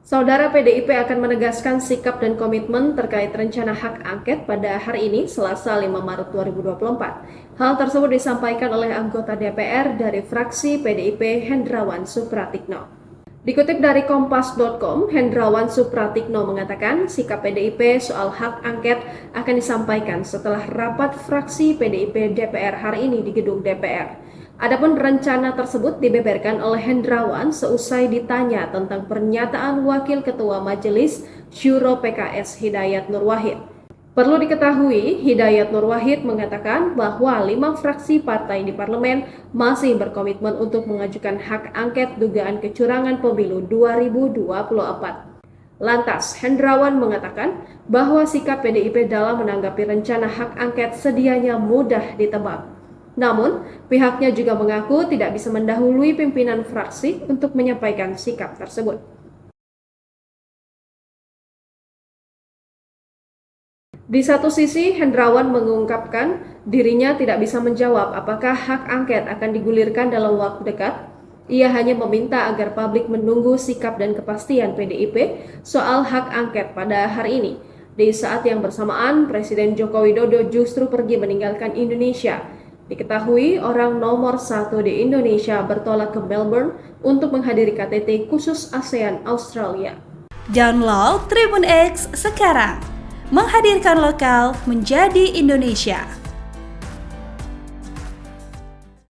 Saudara PDIP akan menegaskan sikap dan komitmen terkait rencana hak angket pada hari ini, Selasa 5 Maret 2024. Hal tersebut disampaikan oleh anggota DPR dari fraksi PDIP Hendrawan Supratikno. Dikutip dari Kompas.com, Hendrawan Supratikno mengatakan sikap PDIP soal hak angket akan disampaikan setelah rapat fraksi PDIP DPR hari ini di gedung DPR. Adapun rencana tersebut dibeberkan oleh Hendrawan seusai ditanya tentang pernyataan Wakil Ketua Majelis Syuro PKS Hidayat Nur Wahid. Perlu diketahui, Hidayat Nur Wahid mengatakan bahwa 5 fraksi partai di parlemen masih berkomitmen untuk mengajukan hak angket dugaan kecurangan pemilu 2024. Lantas, Hendrawan mengatakan bahwa sikap PDIP dalam menanggapi rencana hak angket sedianya mudah ditebak. Namun, pihaknya juga mengaku tidak bisa mendahului pimpinan fraksi untuk menyampaikan sikap tersebut. Di satu sisi, Hendrawan mengungkapkan dirinya tidak bisa menjawab apakah hak angket akan digulirkan dalam waktu dekat. Ia hanya meminta agar publik menunggu sikap dan kepastian PDIP soal hak angket pada hari ini. Di saat yang bersamaan, Presiden Joko Widodo justru pergi meninggalkan Indonesia. Diketahui orang nomor 1 di Indonesia bertolak ke Melbourne untuk menghadiri KTT khusus ASEAN Australia. Download Tribun X sekarang, menghadirkan lokal menjadi Indonesia.